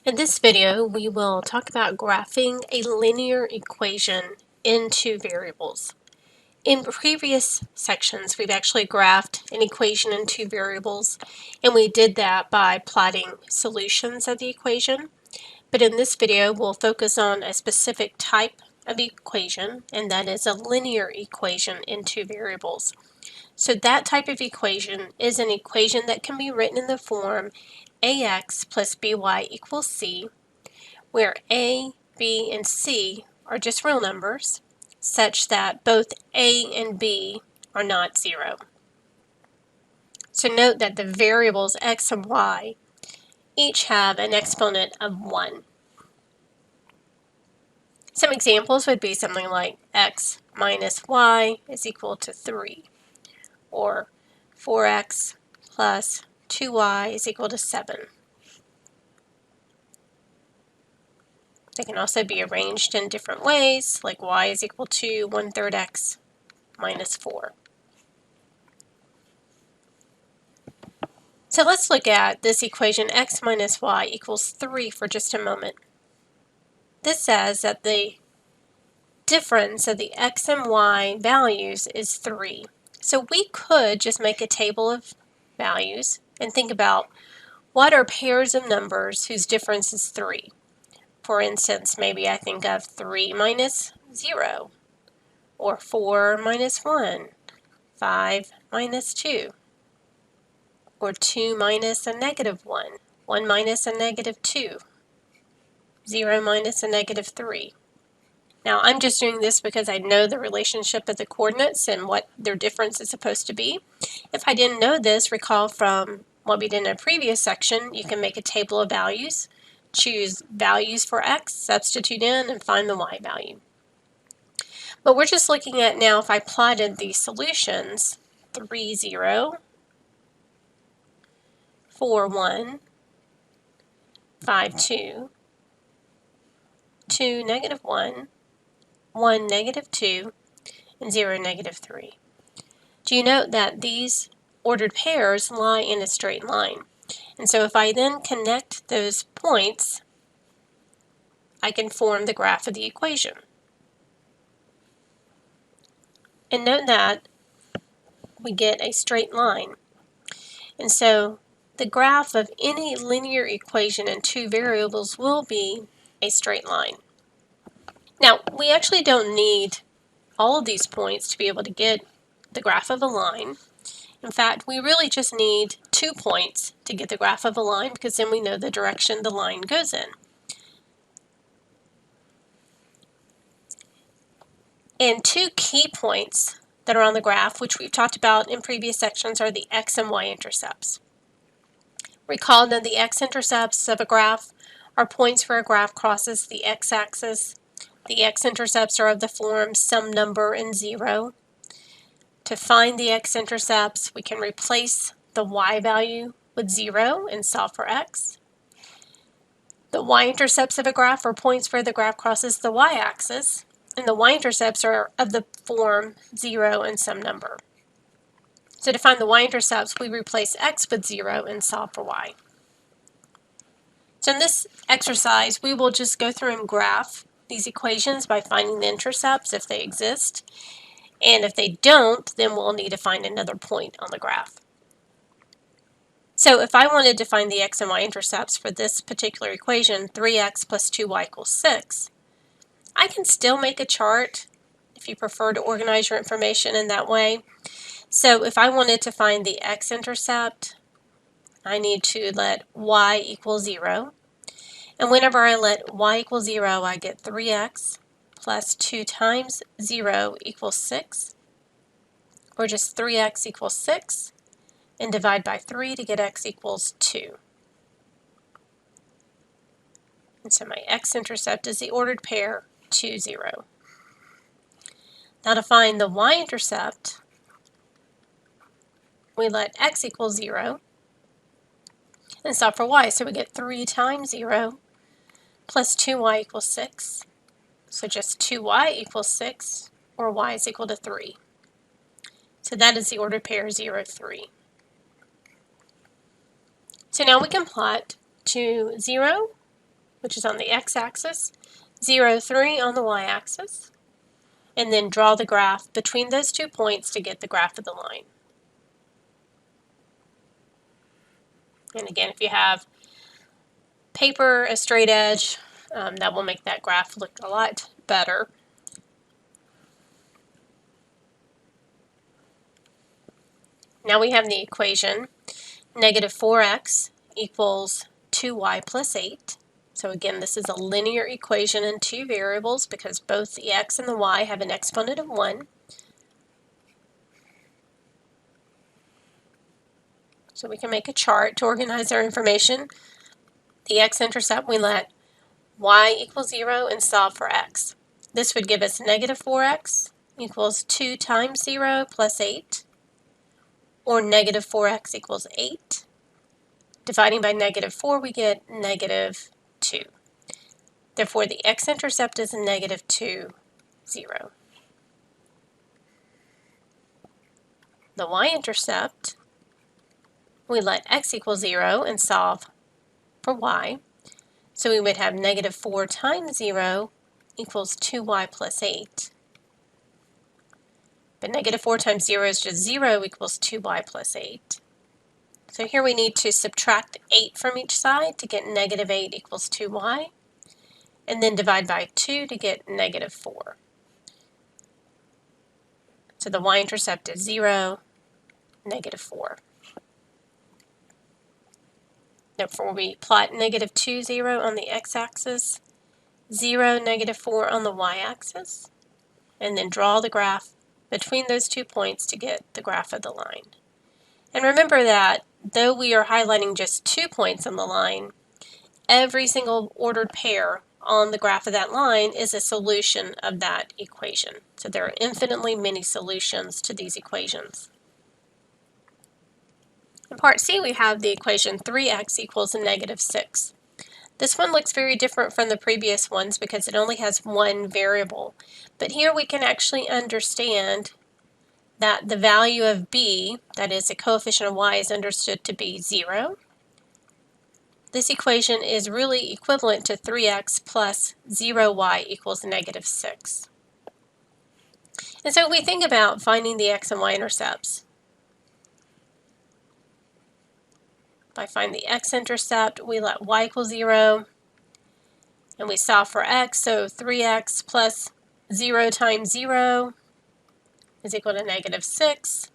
In this video, we will talk about graphing a linear equation into variables. In previous sections, we've actually graphed an equation in two variables, and we did that by plotting solutions of the equation. But in this video, we'll focus on a specific type of equation, and that is a linear equation in two variables. So that type of equation is an equation that can be written in the form ax plus by equals c, where a, b, and c are just real numbers, such that both a and b are not zero. So note that the variables x and y each have an exponent of 1. Some examples would be something like x minus y is equal to 3, or 4x plus 2y is equal to 7. They can also be arranged in different ways, like y is equal to 1/3 x minus 4. So let's look at this equation x minus y equals 3 for just a moment. This says that the difference of the x and y values is 3. So we could just make a table of values and think about what are pairs of numbers whose difference is 3. For instance, maybe I think of 3 minus 0, or 4 minus 1, 5 minus 2, or 2 minus a negative 1, 1 minus a negative 2, 0 minus a negative 3. Now I'm just doing this because I know the relationship of the coordinates and what their difference is supposed to be. If I didn't know this, recall from what we did in a previous section, you can make a table of values, choose values for x, substitute in, and find the y value. But we're just looking at now if I plotted the solutions, 3, 0, 4, 1, 5, 2, 2, negative 1, 1, negative 2, and 0, negative 3. Do you note that these ordered pairs lie in a straight line? And so if I then connect those points, I can form the graph of the equation. And note that we get a straight line. And so the graph of any linear equation in two variables will be a straight line. Now, we actually don't need all of these points to be able to get the graph of a line. In fact, we really just need 2 points to get the graph of a line, because then we know the direction the line goes in. And 2 key points that are on the graph, which we've talked about in previous sections, are the x and y intercepts. Recall that the x-intercepts of a graph are points where a graph crosses the x-axis. The x-intercepts are of the form some number and 0. To find the x-intercepts, we can replace the y value with 0 and solve for x. The y-intercepts of a graph are points where the graph crosses the y-axis, and the y-intercepts are of the form 0 and some number. So to find the y-intercepts, we replace x with 0 and solve for y. So in this exercise, we will just go through and graph these equations by finding the intercepts if they exist. And if they don't, then we'll need to find another point on the graph. So if I wanted to find the x and y intercepts for this particular equation, 3x plus 2y equals 6, I can still make a chart if you prefer to organize your information in that way. So if I wanted to find the x-intercept, I need to let y equal 0. And whenever I let y equal 0, I get 3x plus 2 times 0 equals 6, or just 3x equals 6, and divide by 3 to get x equals 2. And so my x-intercept is the ordered pair 2, 0. Now to find the y-intercept, we let x equal 0 and solve for y. So we get 3 times 0 plus 2y equals 6. So just 2y equals 6, or y is equal to 3. So that is the ordered pair 0, 3. So now we can plot 2, 0, which is on the x-axis, 0, 3 on the y-axis, and then draw the graph between those 2 points to get the graph of the line. And again, if you have paper, a straight edge, that will make that graph look a lot better. Now we have the equation negative 4x equals 2y plus 8. So again, this is a linear equation in 2 variables because both the x and the y have an exponent of 1. So we can make a chart to organize our information. The x-intercept, we let y equal 0 and solve for x. This would give us negative 4x equals 2 times 0 plus 8, or negative 4x equals 8. Dividing by negative 4, we get negative 2. Therefore, the x-intercept is negative 2, 0. The y-intercept, we let x equal 0 and solve for y. So we would have negative 4 times 0 equals 2y plus 8. But negative 4 times 0 is just 0 equals 2y plus 8. So here we need to subtract 8 from each side to get negative 8 equals 2y, and then divide by 2 to get negative 4. So the y-intercept is 0, negative 4. Therefore, we plot negative 2, 0 on the x-axis, 0, negative 4 on the y-axis, and then draw the graph between those 2 points to get the graph of the line. And remember that though we are highlighting just 2 points on the line, every single ordered pair on the graph of that line is a solution of that equation. So there are infinitely many solutions to these equations. In part C, we have the equation 3x equals negative 6. This one looks very different from the previous ones because it only has one variable. But here we can actually understand that the value of b, that is the coefficient of y, is understood to be 0. This equation is really equivalent to 3x plus 0y equals negative 6. And so we think about finding the x and y intercepts. If I find the x-intercept, we let y equal 0, and we solve for x, so 3x plus 0 times 0 is equal to negative 6.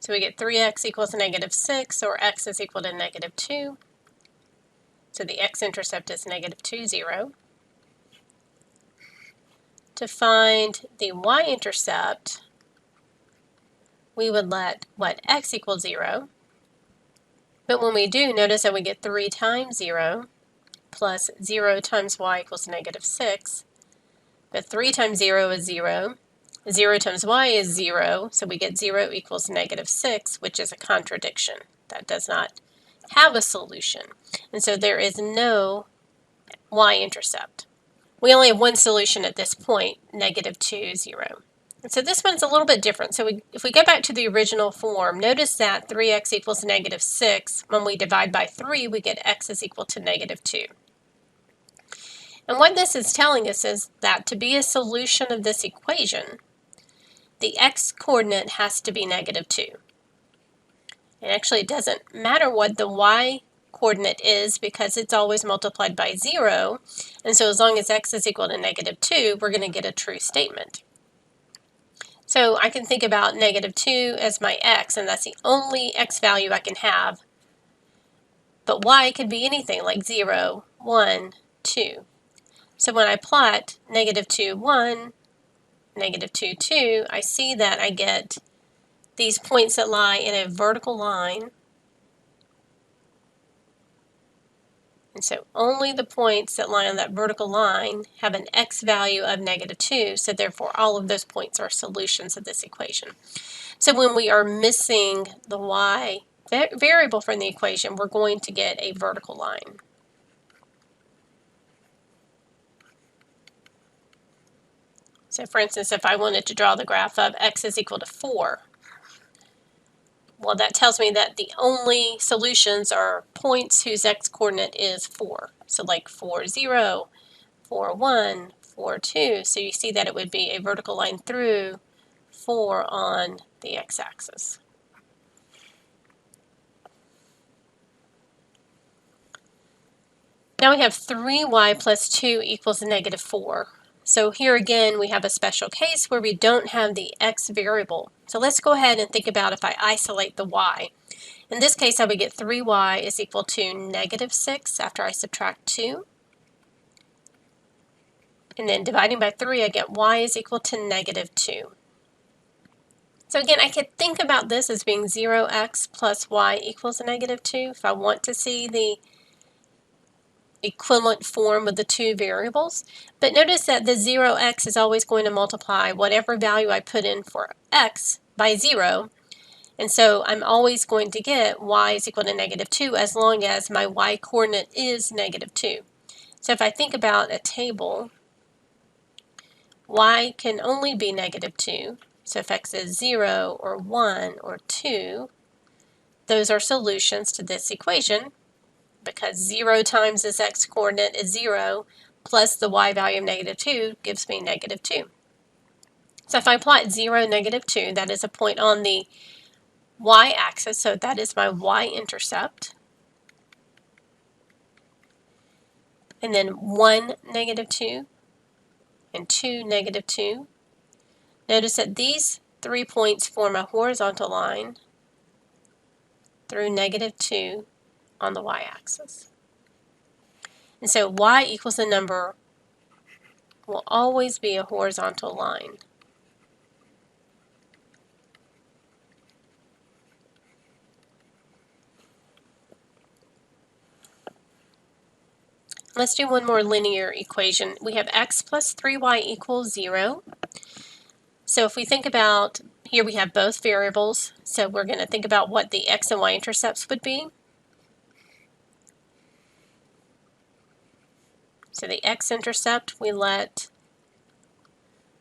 So we get 3x equals negative 6, or x is equal to negative 2. So the x-intercept is negative 2, 0. To find the y-intercept, we would let x equal 0. But when we do, notice that we get 3 times 0 plus 0 times y equals negative 6. But 3 times 0 is 0. 0 times y is 0, so we get 0 equals negative 6, which is a contradiction. That does not have a solution. And so there is no y-intercept. We only have one solution at this point, negative 2, 0. And so this one's a little bit different. So if we go back to the original form, notice that 3x equals negative 6. When we divide by 3, we get x is equal to negative 2. And what this is telling us is that to be a solution of this equation, the x-coordinate has to be negative 2. And actually, it doesn't matter what the y-coordinate is because it's always multiplied by 0. And so as long as x is equal to negative 2, we're going to get a true statement. So I can think about negative 2 as my x, and that's the only x value I can have. But y could be anything like 0, 1, 2. So when I plot negative 2, 1, negative 2, 2, I see that I get these points that lie in a vertical line. And so only the points that lie on that vertical line have an x value of negative 2, so therefore all of those points are solutions of this equation. So when we are missing the y variable from the equation, we're going to get a vertical line. So for instance, if I wanted to draw the graph of x is equal to 4, Well, that tells me that the only solutions are points whose x-coordinate is 4. So like 4, 0, 4, 1, 4, 2. So you see that it would be a vertical line through 4 on the x-axis. Now we have 3y plus 2 equals negative 4. So here again we have a special case where we don't have the x variable. So let's go ahead and think about if I isolate the y. In this case, I would get 3y is equal to negative 6 after I subtract 2. And then dividing by 3, I get y is equal to negative 2. So again, I could think about this as being 0x plus y equals negative 2 if I want to see the equivalent form of the two variables. But notice that the 0x is always going to multiply whatever value I put in for x by 0. And so I'm always going to get y is equal to negative 2 as long as my y coordinate is negative 2. So if I think about a table, y can only be negative 2. So if x is 0 or 1 or 2, those are solutions to this equation because 0 times this x coordinate is 0 plus the y value of negative 2 gives me negative 2. So if I plot 0, negative 2, that is a point on the y-axis, so that is my y-intercept. And then 1, negative 2, and 2, negative 2. Notice that these 3 points form a horizontal line through negative 2 on the y-axis. And so y equals a number will always be a horizontal line. Let's do one more linear equation. We have x plus 3y equals 0. So if we think about, here we have both variables, so we're going to think about what the x and y intercepts would be. So the x-intercept, we let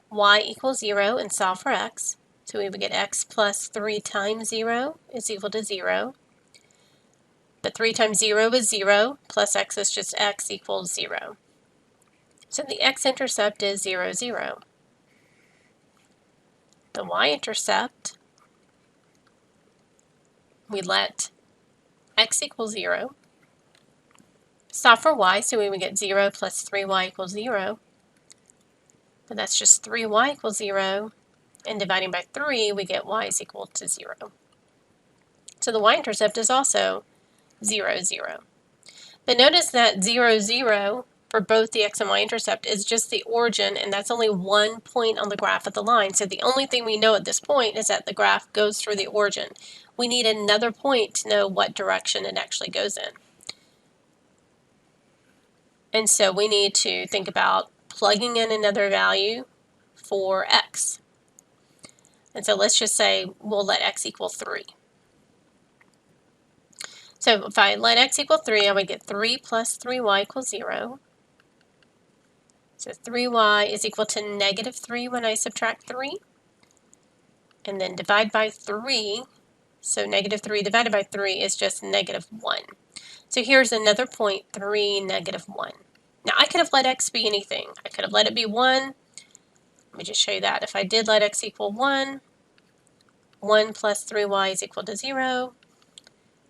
y equals 0 and solve for x. So we would get x plus 3 times 0 is equal to 0. But 3 times 0 is 0, plus x is just x equals 0. So the x-intercept is 0, 0. The y-intercept, we let x equals 0. Solve for y, so we would get 0 plus 3y equals 0. But that's just 3y equals 0. And dividing by 3, we get y is equal to 0. So the y-intercept is also 0, 0. But notice that 0, 0 for both the x and y-intercept is just the origin, and that's only one point on the graph of the line. So the only thing we know at this point is that the graph goes through the origin. We need another point to know what direction it actually goes in. And so we need to think about plugging in another value for x. And so let's just say we'll let x equal 3. So if I let x equal 3, I would get 3 plus 3y equals 0. So 3y is equal to negative 3 when I subtract 3. And then divide by 3. So negative 3 divided by 3 is just negative 1. So here's another point, 3, negative 1. Now I could have let x be anything. I could have let it be 1. Let me just show you that. If I did let x equal 1, 1 plus 3y is equal to 0.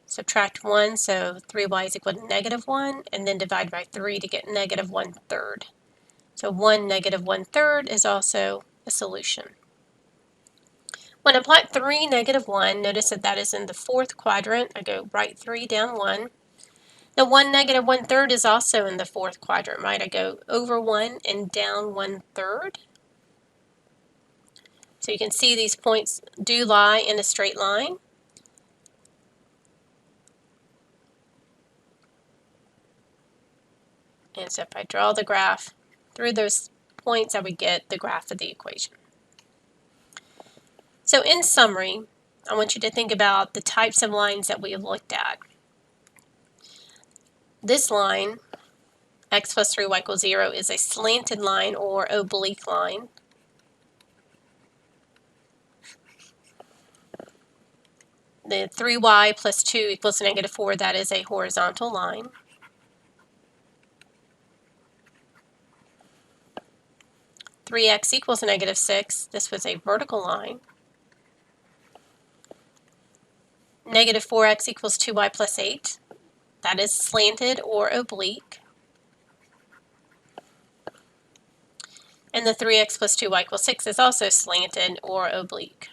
Subtract 1, so 3y is equal to negative 1, and then divide by 3 to get negative 1/3. So 1 negative 1/3 is also a solution. When I plot 3 negative 1, notice that that is in the fourth quadrant. I go right 3 down 1. Now 1 negative 1/3 is also in the fourth quadrant, right? I go over 1 and down 1/3. So you can see these points do lie in a straight line. And so if I draw the graph through those points, I would get the graph of the equation. So in summary, I want you to think about the types of lines that we have looked at. This line, x plus 3y equals 0, is a slanted line or oblique line. The 3y plus 2 equals negative 4, that is a horizontal line. (3x) equals negative 6, this was a vertical line. Negative 4x equals 2y plus 8, that is slanted or oblique. And the 3x plus 2y equals 6 is also slanted or oblique.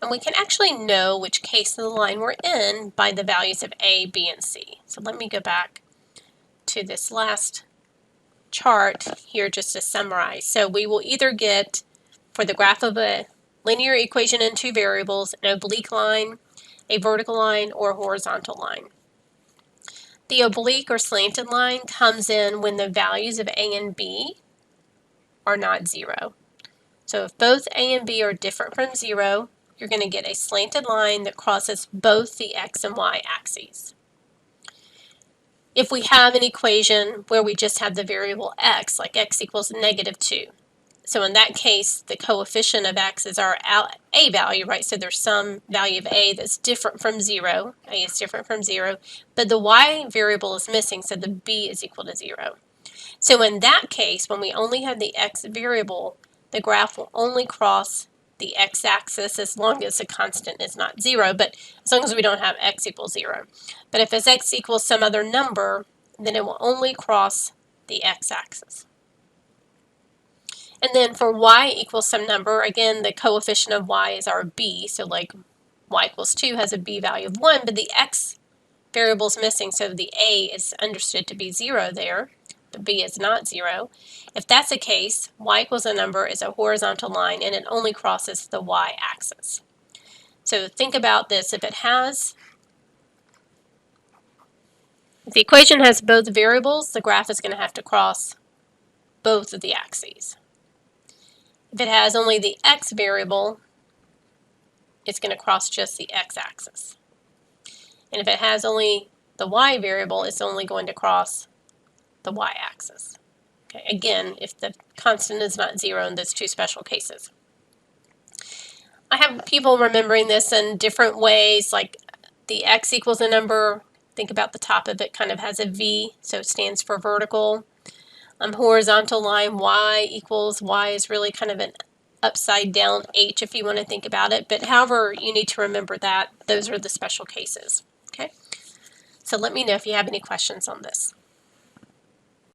And we can actually know which case of the line we're in by the values of a, b, and c. So let me go back to this last chart here just to summarize. So we will either get, for the graph of a linear equation in two variables, an oblique line, a vertical line, or a horizontal line. The oblique or slanted line comes in when the values of a and b are not 0. So if both a and b are different from 0, you're going to get a slanted line that crosses both the x and y axes. If we have an equation where we just have the variable x, like x equals negative 2, so in that case, the coefficient of x is our a value, right? So there's some value of a that's different from 0. A is different from 0, but the y variable is missing, so the b is equal to 0. So in that case, when we only have the x variable, the graph will only cross the x-axis as long as the constant is not 0, but as long as we don't have x equals 0. But if it's x equals some other number, then it will only cross the x-axis. And then for y equals some number, again, the coefficient of y is our b, so like y equals 2 has a b value of 1, but the x variable is missing, so the a is understood to be 0 there, but b is not 0. If that's the case, y equals a number is a horizontal line, and it only crosses the y-axis. So think about this. If the equation has both variables, the graph is going to have to cross both of the axes. If it has only the x variable, it's going to cross just the x-axis. And if it has only the y variable, it's only going to cross the y-axis. Okay, again, if the constant is not 0 in those two special cases. I have people remembering this in different ways, like the x equals a number. Think about the top of it kind of has a V, so it stands for vertical. Horizontal line, y is really kind of an upside down H if you want to think about it. But however you need to remember that, those are the special cases. Okay, so let me know if you have any questions on this.